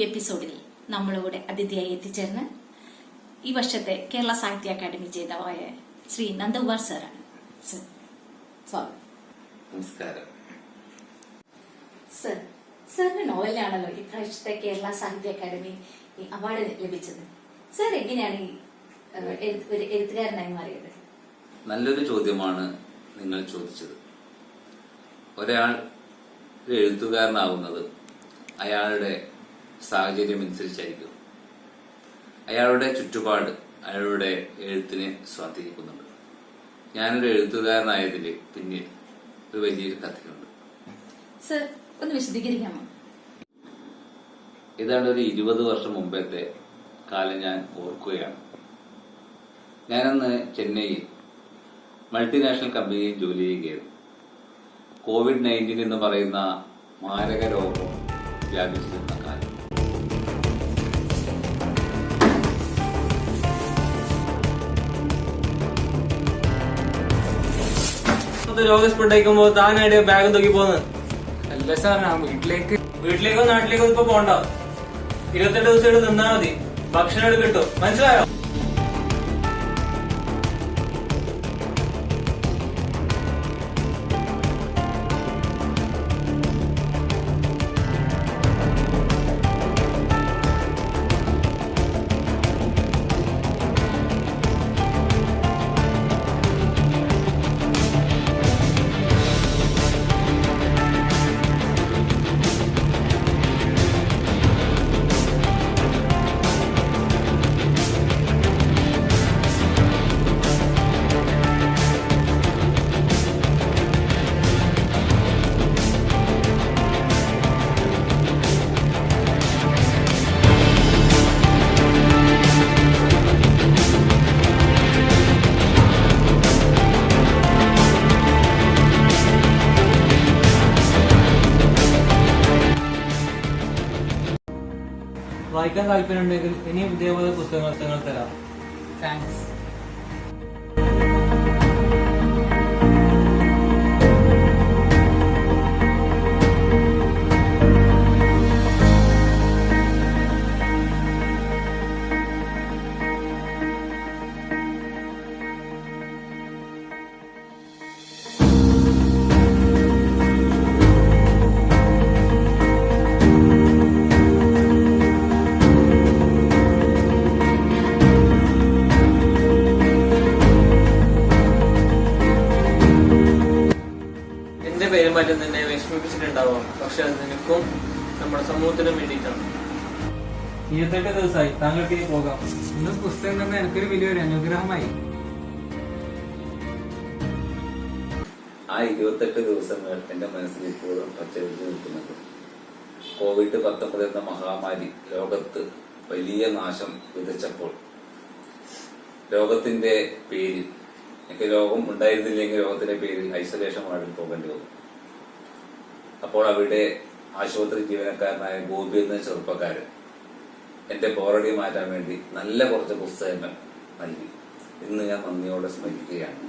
എപ്പിസോഡിൽ നമ്മളോട് അതിഥിയായി എത്തിച്ചേർന്ന് ഈ വർഷത്തെ കേരള സാഹിത്യ അക്കാദമി ജേതാവായ ശ്രീ നന്ദകുമാർ സാറാണ്. സർ, സ്വാഗതം. നമസ്കാരം. സർ, സാറിന്റെ നോവലിനാണല്ലോ ഇപ്രാവശ്യത്തെ കേരള സാഹിത്യ അക്കാദമി അവാർഡ് ലഭിച്ചത്. സർ എങ്ങനെയാണ് ഒരു എഴുത്തുകാരനായി മാറിയത്? നല്ലൊരു ചോദ്യമാണ് നിങ്ങൾ ചോദിച്ചത്. ഒരാൾ ഒരു എഴുത്തുകാരനാവുന്നത് അയാളുടെ സാഹചര്യം അനുസരിച്ചായിരിക്കും. അയാളുടെ ചുറ്റുപാട് അയാളുടെ എഴുത്തിനെ സ്വാധീനിക്കുന്നുണ്ട്. ഞാനൊരു എഴുത്തുകാരനായതിൽ പിന്നിൽ ഒരു വലിയൊരു കഥയുണ്ട്. സർ, ഒന്ന് വിശദീകരിക്കാമോ? ഏതാണ്ട് ഒരു 20 വർഷം മുമ്പത്തെ കാലം ഞാൻ ഓർക്കുകയാണ്. ഞാനന്ന് ചെന്നൈയിൽ മൾട്ടിനാഷണൽ കമ്പനിയിൽ ജോലി ചെയ്യുകയായിരുന്നു. COVID-19 എന്ന് പറയുന്ന മാരക രോഗം വ്യാപിച്ചിരുന്ന കാലം. രോഗം സ്പ്രെഡായിക്കുമ്പോ താനായിട്ട് ബാഗ് തൂക്കി പോന്ന്? അല്ല സാർ, ഞാൻ വീട്ടിലേക്കോ നാട്ടിലേക്കോ ഇപ്പൊ പോണ്ട. 28 ദിവസം ഇവിടെ നിന്നാ മതി, ഭക്ഷണം ഇവിടെ കിട്ടും. മനസ്സിലായോ? വായിക്കാൻ താല്പര്യമുണ്ടെങ്കിൽ ഇനിയും ഇതേപോലെ പുസ്തകങ്ങൾ തരാം. താങ്ക്സ്. പെരുമാറ്റം തന്നെ വിഷമിപ്പിച്ചിട്ടുണ്ടാവാം, പക്ഷെ അത് നിനക്കും നമ്മുടെ സമൂഹത്തിനും വേണ്ടിയിട്ടാണ്. 28 ദിവസമായി, താങ്കൾക്ക് ഇനി പോകാം. ഇന്ന് പുസ്തകം തന്നെ എനിക്കൊരു വലിയൊരു അനുഗ്രഹമായി. ആ 28 ദിവസങ്ങൾ എന്റെ മനസ്സിൽ ഇപ്പോഴും പച്ചവിരിച്ച് നിൽക്കുന്നുണ്ട്. COVID-19 എന്ന മഹാമാരി ലോകത്ത് വലിയ നാശം വിതച്ചപ്പോൾ രോഗത്തിന്റെ പേരിൽ, എനിക്ക് രോഗം ഉണ്ടായിരുന്നില്ലെങ്കിൽ രോഗത്തിന്റെ പേരിൽ ഐസൊലേഷൻ വാർഡിൽ പോകേണ്ടി വന്നു. അപ്പോൾ അവിടെ ആശുപത്രി ജീവനക്കാരനായ ഗോപി എന്ന ചെറുപ്പക്കാരൻ എന്റെ ബോറടി മാറ്റാൻ വേണ്ടി നല്ല കുറച്ച് പുസ്തകങ്ങൾ നൽകി. ഇന്ന് ഞാൻ നന്ദിയോടെ സ്മരിക്കുകയാണ്.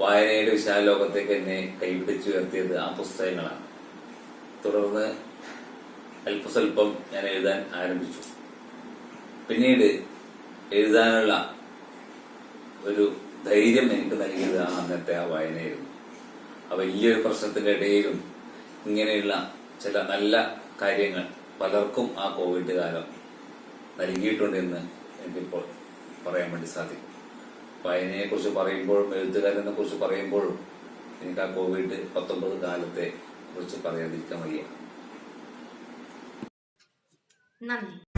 വായനയുടെ വിശാല ലോകത്തേക്ക് എന്നെ കൈപിടിച്ചുയർത്തിയത് ആ പുസ്തകങ്ങളാണ്. തുടർന്ന് അല്പസ്വല്പം ഞാൻ എഴുതാൻ ആരംഭിച്ചു. പിന്നീട് എഴുതാനുള്ള ഒരു ധൈര്യം എനിക്ക് നൽകിയത് അന്നത്തെ ആ വായനയായിരുന്നു. ആ വലിയൊരു പ്രശ്നത്തിന്റെ ഇടയിലും ഇങ്ങനെയുള്ള ചില നല്ല കാര്യങ്ങൾ പലർക്കും ആ കോവിഡ് കാലം നൽകിയിട്ടുണ്ടെന്ന് എനിക്കിപ്പോൾ പറയാൻ വേണ്ടി സാധിക്കും. വായനയെ കുറിച്ച് പറയുമ്പോഴും എഴുത്തുകാരനെ കുറിച്ച് പറയുമ്പോഴും എനിക്ക് ആ COVID-19 കാലത്തെ കുറിച്ച് പറയാതിരിക്കാൻ വയ്യ. നന്ദി.